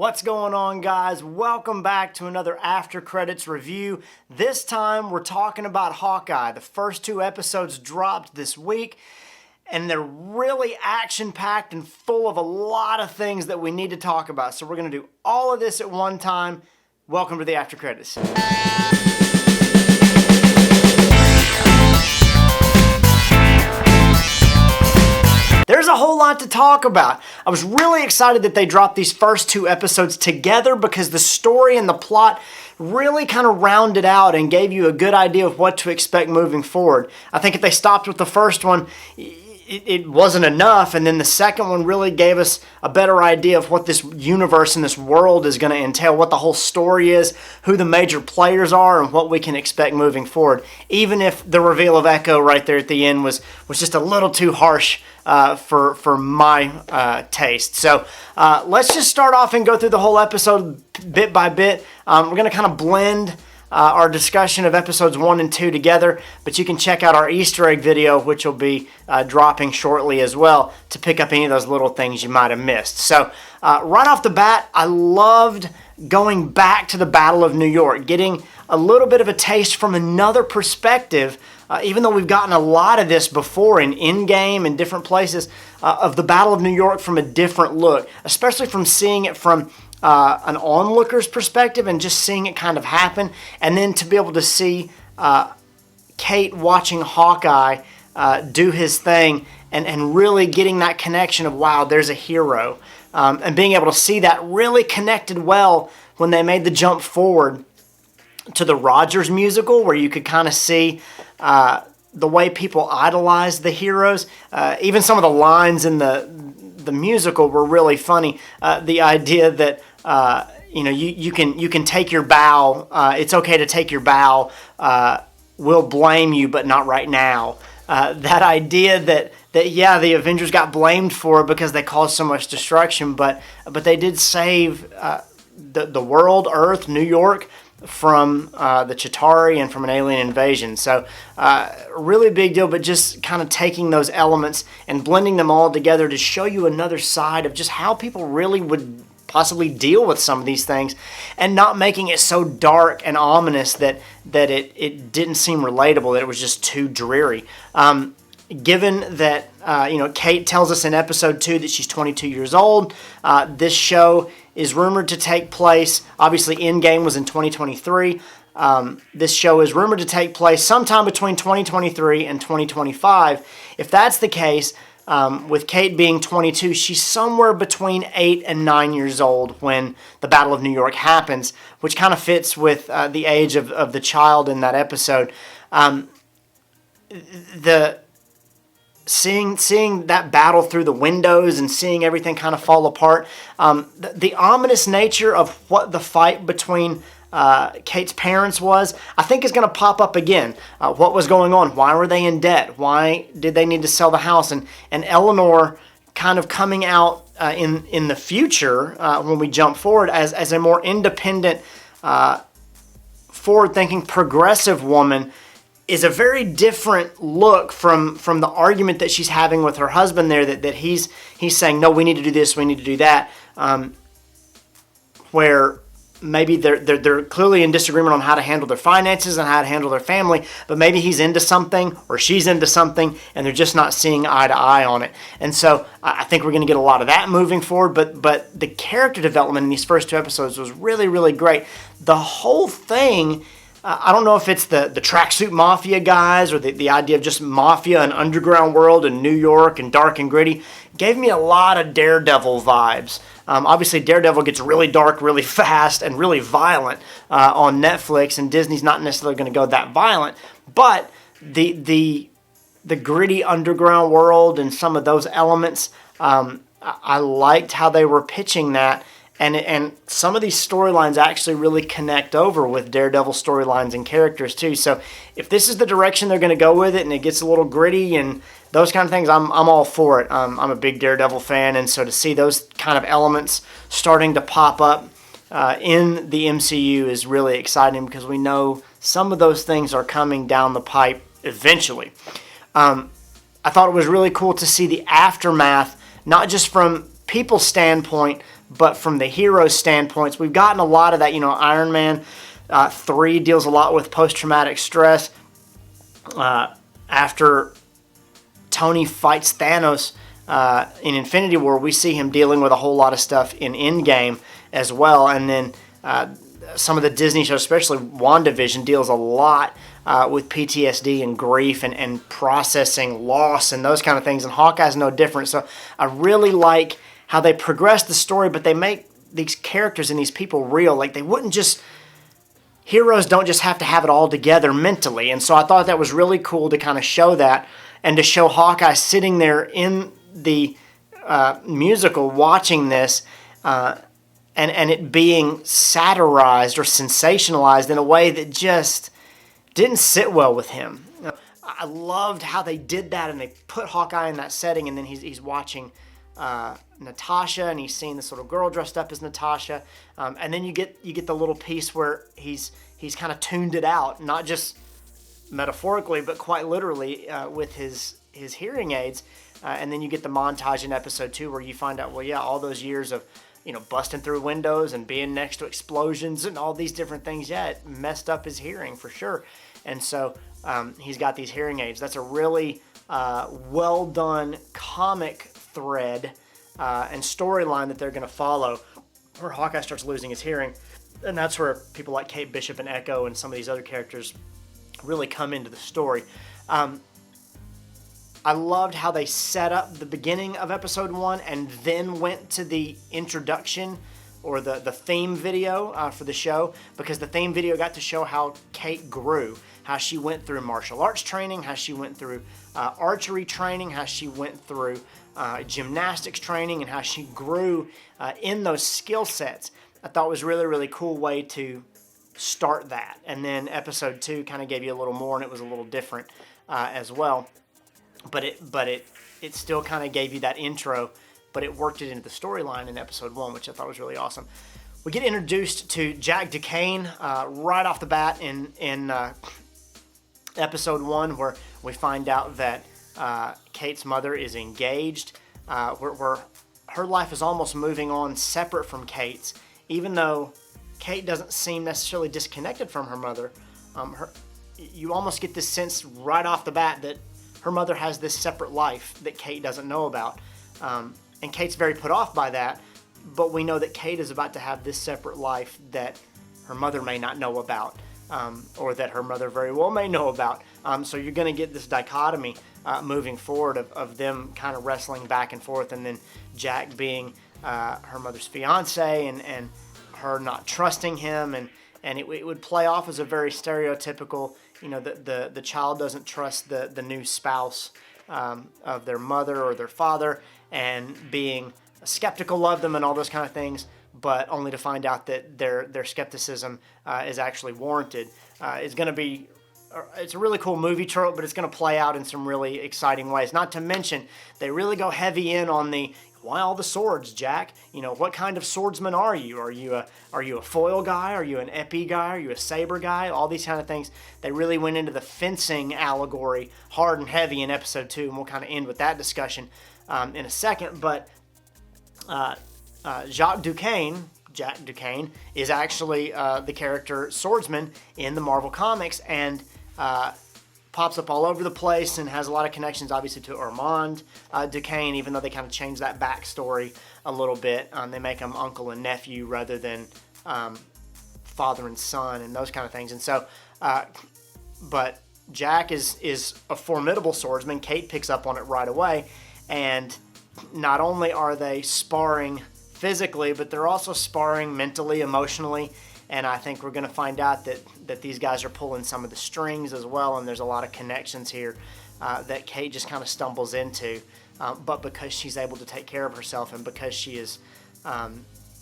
What's going on, guys? Welcome back to another After Credits review. This time we're talking about Hawkeye. The first two episodes dropped this week, and they're really action-packed and full of a lot of things that we need to talk about. So we're going to do all of this at one time. Welcome to the After Credits. There's a whole lot to talk about. I was really excited that they dropped these first two episodes together because the story and the plot really kind of rounded out and gave you a good idea of what to expect moving forward. I think if they stopped with the first one, it wasn't enough, and then the second one really gave us a better idea of what this universe and this world is going to entail, what the whole story is, who the major players are, and what we can expect moving forward. Even if the reveal of Echo right there at the end was just a little too harsh for my taste. So let's just start off and go through the whole episode bit by bit. We're going to kind of blend our discussion of episodes 1 and 2 together, but you can check out our Easter egg video, which will be dropping shortly as well, to pick up any of those little things you might have missed. So right off the bat, I loved going back to the Battle of New York, getting a little bit of a taste from another perspective, even though we've gotten a lot of this before in Endgame and different places, of the Battle of New York from a different look, especially from seeing it from an onlooker's perspective and just seeing it kind of happen, and then to be able to see Kate watching Hawkeye do his thing and really getting that connection of, wow, there's a hero, and being able to see that really connected well when they made the jump forward to the Rogers musical, where you could kind of see the way people idolize the heroes. Even some of the lines in the musical were really funny. The idea that you can take your bow. It's okay to take your bow. We'll blame you, but not right now. That idea that the Avengers got blamed for it because they caused so much destruction, but they did save the world, Earth, New York, from the Chitauri and from an alien invasion. So really big deal, but just kind of taking those elements and blending them all together to show you another side of just how people really would possibly deal with some of these things, and not making it so dark and ominous that it didn't seem relatable, that it was just too dreary. Given that Kate tells us in episode 2 that she's 22 years old, this show is rumored to take place, obviously Endgame was in 2023, this show is rumored to take place sometime between 2023 and 2025. If that's the case, with Kate being 22, she's somewhere between 8 and 9 years old when the Battle of New York happens, which kind of fits with the age of the child in that episode. Seeing that battle through the windows and seeing everything kind of fall apart, the ominous nature of what the fight between Kate's parents was, I think is going to pop up again. What was going on? Why were they in debt? Why did they need to sell the house? And Eleanor kind of coming out in the future, when we jump forward, as a more independent, forward-thinking, progressive woman, is a very different look from the argument that she's having with her husband there, that he's saying, no, we need to do this, we need to do that, where maybe they're clearly in disagreement on how to handle their finances and how to handle their family, but maybe he's into something or she's into something and they're just not seeing eye to eye on it. And so I think we're going to get a lot of that moving forward, but the character development in these first two episodes was really, really great. The whole thing, I don't know if it's the tracksuit mafia guys or the idea of just mafia and underground world in New York and dark and gritty, gave me a lot of Daredevil vibes. Obviously, Daredevil gets really dark really fast and really violent on Netflix, and Disney's not necessarily going to go that violent. But the gritty underground world and some of those elements, I liked how they were pitching that. And some of these storylines actually really connect over with Daredevil storylines and characters too. So if this is the direction they're going to go with it, and it gets a little gritty and those kind of things, I'm all for it. I'm a big Daredevil fan, and so to see those kind of elements starting to pop up in the MCU is really exciting, because we know some of those things are coming down the pipe eventually. I thought it was really cool to see the aftermath, not just from people's standpoint, But from the hero standpoints, we've gotten a lot of that. Iron Man 3 deals a lot with post-traumatic stress. After Tony fights Thanos in Infinity War, we see him dealing with a whole lot of stuff in Endgame as well. And then some of the Disney shows, especially WandaVision, deals a lot with PTSD and grief and processing loss and those kind of things. And Hawkeye's no different. So I really like how they progress the story, but they make these characters and these people real. Like, they wouldn't just... Heroes don't just have to have it all together mentally. And so I thought that was really cool to kind of show that, and to show Hawkeye sitting there in the musical watching this and it being satirized or sensationalized in a way that just didn't sit well with him. I loved how they did that, and they put Hawkeye in that setting, and then he's watching Natasha, and he's seeing this little girl dressed up as Natasha, and then you get the little piece where he's kind of tuned it out, not just metaphorically but quite literally with his hearing aids, and then you get the montage in episode 2 where you find out, well, yeah, all those years of busting through windows and being next to explosions and all these different things, yeah, it messed up his hearing for sure. And so he's got these hearing aids. That's a really well done comic thread and storyline that they're going to follow, where Hawkeye starts losing his hearing, and that's where people like Kate Bishop and Echo and some of these other characters really come into the story. I loved how they set up the beginning of episode 1 and then went to the introduction or the theme video for the show, because the theme video got to show how Kate grew, how she went through martial arts training, how she went through archery training, how she went through gymnastics training, and how she grew in those skill sets. I thought it was really, really cool way to start that. And then episode 2 kind of gave you a little more, and it was a little different as well. But it still kind of gave you that intro, but it worked it into the storyline in episode 1, which I thought was really awesome. We get introduced to Jack Duquesne right off the bat in episode 1, where we find out that Kate's mother is engaged, where her life is almost moving on separate from Kate's, even though Kate doesn't seem necessarily disconnected from her mother. You almost get this sense right off the bat that her mother has this separate life that Kate doesn't know about. And Kate's very put off by that, but we know that Kate is about to have this separate life that her mother may not know about, or that her mother very well may know about. So you're going to get this dichotomy moving forward of them kind of wrestling back and forth, and then Jack being her mother's fiance, and her not trusting him, and it would play off as a very stereotypical, the child doesn't trust the new spouse of their mother or their father, and being skeptical of them and all those kind of things, but only to find out that their skepticism is actually warranted. It's a really cool movie trope, but it's going to play out in some really exciting ways. Not to mention, they really go heavy in on the, why all the swords, Jack? What kind of swordsman are you? Are you a foil guy? Are you an epi guy? Are you a saber guy? All these kind of things. They really went into the fencing allegory hard and heavy in episode 2, and we'll kind of end with that discussion in a second. But Jack Duquesne is actually the character swordsman in the Marvel Comics, and pops up all over the place and has a lot of connections, obviously, to Armand Duquesne, even though they kind of change that backstory a little bit. They make him uncle and nephew rather than father and son and those kind of things. And so, but Jack is a formidable swordsman. Kate picks up on it right away, and not only are they sparring physically, but they're also sparring mentally, emotionally. And I think we're going to find out that these guys are pulling some of the strings as well, and there's a lot of connections here that Kate just kind of stumbles into. But because she's able to take care of herself, and because she is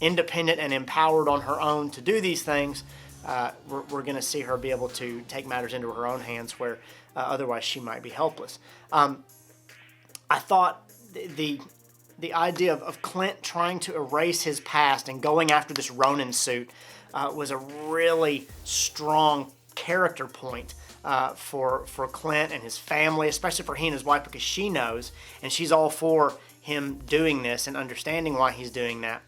independent and empowered on her own to do these things, we're going to see her be able to take matters into her own hands, where otherwise she might be helpless. I thought the idea of Clint trying to erase his past and going after this Ronin suit was a really strong character point for Clint and his family, especially for he and his wife, because she knows, and she's all for him doing this and understanding why he's doing that.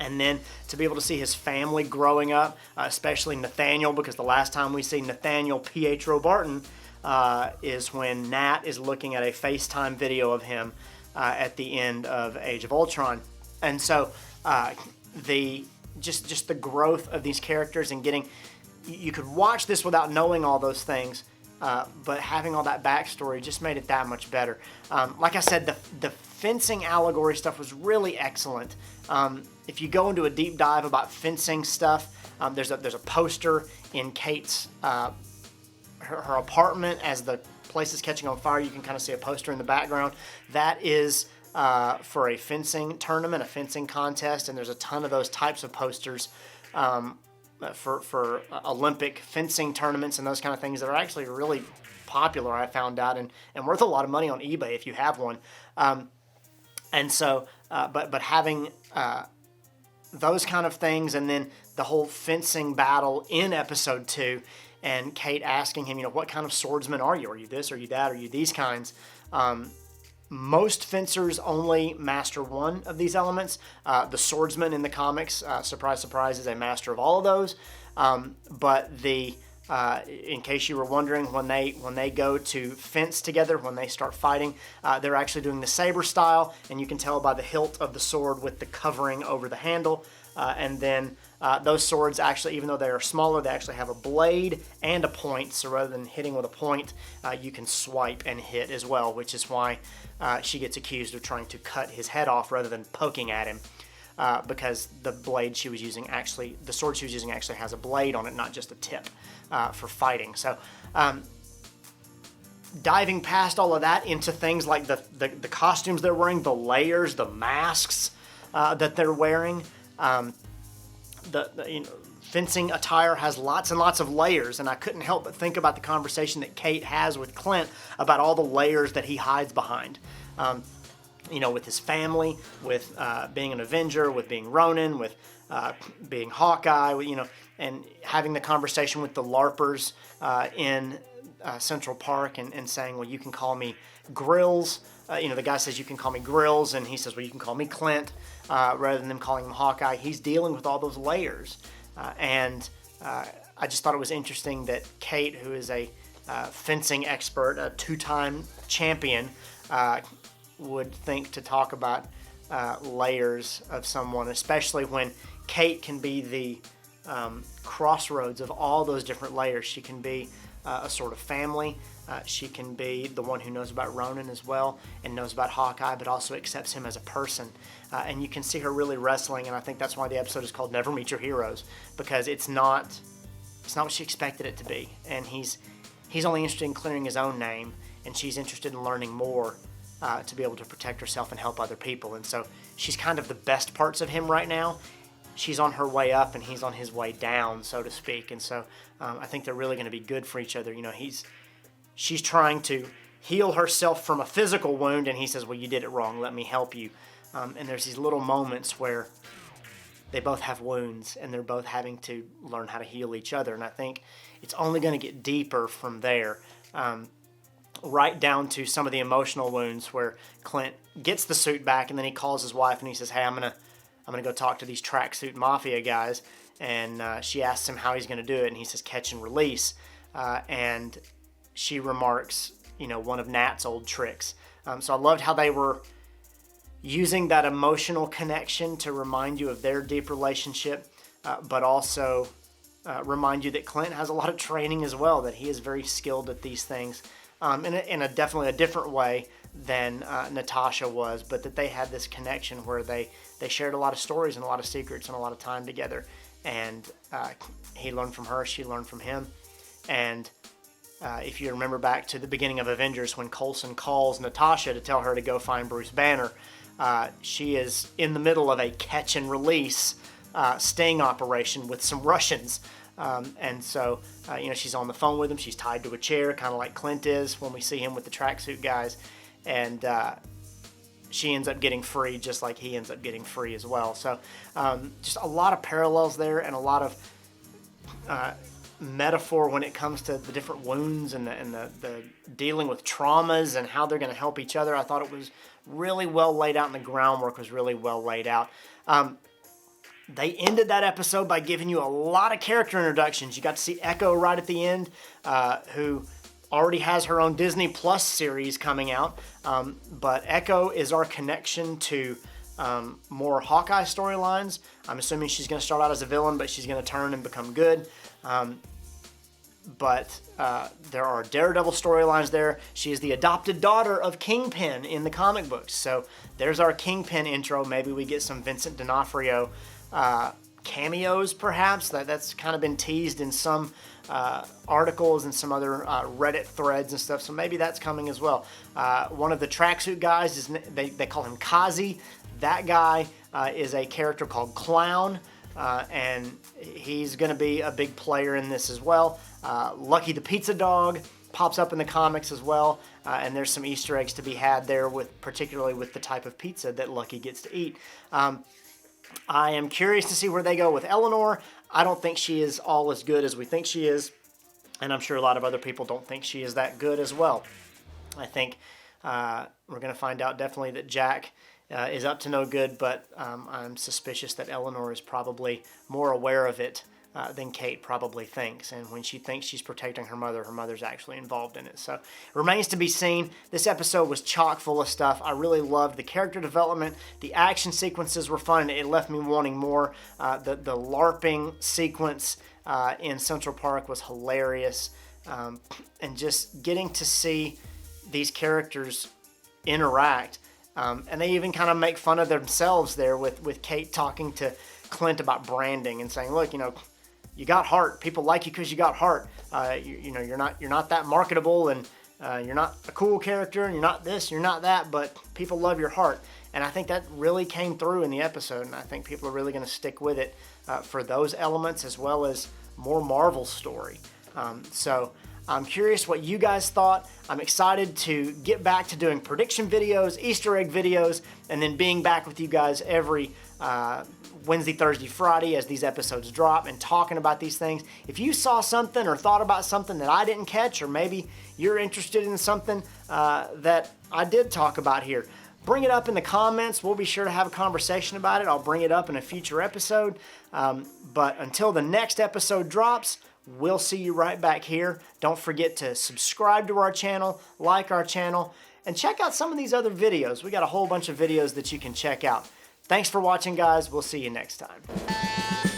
And then to be able to see his family growing up, especially Nathaniel, because the last time we see Nathaniel Pietro Barton is when Nat is looking at a FaceTime video of him at the end of Age of Ultron. And so just the growth of these characters and getting, you could watch this without knowing all those things, but having all that backstory just made it that much better. Like I said, the fencing allegory stuff was really excellent. If you go into a deep dive about fencing stuff, there's a poster in Kate's her apartment as the place is catching on fire. You can kind of see a poster in the background. That is for a fencing tournament, a fencing contest, and there's a ton of those types of posters for Olympic fencing tournaments and those kind of things that are actually really popular, I found out, and worth a lot of money on eBay if you have one. And so, but having those kind of things, and then the whole fencing battle in episode 2, and Kate asking him, what kind of swordsman are you? Are you this? Are you that? Are you these kinds? Most fencers only master one of these elements. The swordsman in the comics, surprise, surprise, is a master of all of those. But in case you were wondering, when they go to fence together, when they start fighting, they're actually doing the saber style, and you can tell by the hilt of the sword with the covering over the handle. And then those swords actually, even though they are smaller, they actually have a blade and a point. So rather than hitting with a point, you can swipe and hit as well, which is why she gets accused of trying to cut his head off rather than poking at him. Because the blade she was using the sword she was using actually has a blade on it, not just a tip for fighting. So diving past all of that into things like the costumes they're wearing, the layers, the masks that they're wearing. Fencing attire has lots and lots of layers, and I couldn't help but think about the conversation that Kate has with Clint about all the layers that he hides behind. With his family, with being an Avenger, with being Ronin, with being Hawkeye, and having the conversation with the LARPers in Central Park and saying, well, you can call me Grills. The guy says, you can call me Grills, and he says, well, you can call me Clint, rather than them calling him Hawkeye. He's dealing with all those layers. And I just thought it was interesting that Kate, who is a fencing expert, a 2-time champion, would think to talk about layers of someone, especially when Kate can be the crossroads of all those different layers. She can be a sort of family. She can be the one who knows about Ronin as well and knows about Hawkeye, but also accepts him as a person. And you can see her really wrestling, and I think that's why the episode is called Never Meet Your Heroes, because it's not what she expected it to be. And he's only interested in clearing his own name, and she's interested in learning more to be able to protect herself and help other people. And so she's kind of the best parts of him right now. She's on her way up, and he's on his way down, so to speak. And so I think they're really going to be good for each other. She's trying to heal herself from a physical wound, and he says, well, you did it wrong. Let me help you. And there's these little moments where they both have wounds, and they're both having to learn how to heal each other. And I think it's only going to get deeper from there, right down to some of the emotional wounds where Clint gets the suit back, and then he calls his wife, and he says, hey, I'm gonna go talk to these tracksuit mafia guys. And she asks him how he's going to do it, and he says, catch and release. And she remarks, one of Nat's old tricks. So I loved how they were using that emotional connection to remind you of their deep relationship, but also remind you that Clint has a lot of training as well, that he is very skilled at these things in a definitely a different way than Natasha was, but that they had this connection where they shared a lot of stories and a lot of secrets and a lot of time together. And he learned from her, she learned from him. And if you remember back to the beginning of Avengers, when Coulson calls Natasha to tell her to go find Bruce Banner, she is in the middle of a catch and release sting operation with some Russians. And so, she's on the phone with him. She's tied to a chair, kind of like Clint is when we see him with the tracksuit guys. And she ends up getting free just like he ends up getting free as well. So just a lot of parallels there, and a lot of metaphor when it comes to the different wounds and the dealing with traumas and how they're going to help each other. I thought it was really well laid out, and the groundwork was really well laid out. They ended that episode by giving you a lot of character introductions. You got to see Echo right at the end, who already has her own Disney Plus series coming out. But Echo is our connection to more Hawkeye storylines. I'm assuming she's going to start out as a villain, but she's going to turn and become good. But there are Daredevil storylines there. She is the adopted daughter of Kingpin in the comic books. So there's our Kingpin intro. Maybe we get some Vincent D'Onofrio cameos, perhaps. That's kind of been teased in some articles and some other Reddit threads and stuff. So maybe that's coming as well. One of the tracksuit guys, they call him Kazi. That guy is a character called Clown. And he's going to be a big player in this as well. Lucky the Pizza Dog pops up in the comics as well, and there's some Easter eggs to be had there, particularly with the type of pizza that Lucky gets to eat. I am curious to see where they go with Eleanor. I don't think she is all as good as we think she is, and I'm sure a lot of other people don't think she is that good as well. I think we're going to find out definitely that Jack is up to no good, but I'm suspicious that Eleanor is probably more aware of it than Kate probably thinks. And when she thinks she's protecting her mother's actually involved in it. So it remains to be seen. This episode was chock full of stuff. I really loved the character development. The action sequences were fun, and it left me wanting more. The LARPing sequence in Central Park was hilarious. And just getting to see these characters interact. And they even kind of make fun of themselves there with Kate talking to Clint about branding and saying, look, you got heart. People like you because you got heart. You're not that marketable, and you're not a cool character, and you're not this, you're not that, but people love your heart. And I think that really came through in the episode, and I think people are really going to stick with it for those elements as well as more Marvel story. So I'm curious what you guys thought. I'm excited to get back to doing prediction videos, Easter egg videos, and then being back with you guys every Wednesday, Thursday, Friday as these episodes drop and talking about these things. If you saw something or thought about something that I didn't catch, or maybe you're interested in something that I did talk about here, bring it up in the comments. We'll be sure to have a conversation about it. I'll bring it up in a future episode. But until the next episode drops, we'll see you right back here. Don't forget to subscribe to our channel, like our channel, and check out some of these other videos. We got a whole bunch of videos that you can check out. Thanks for watching, guys. We'll see you next time.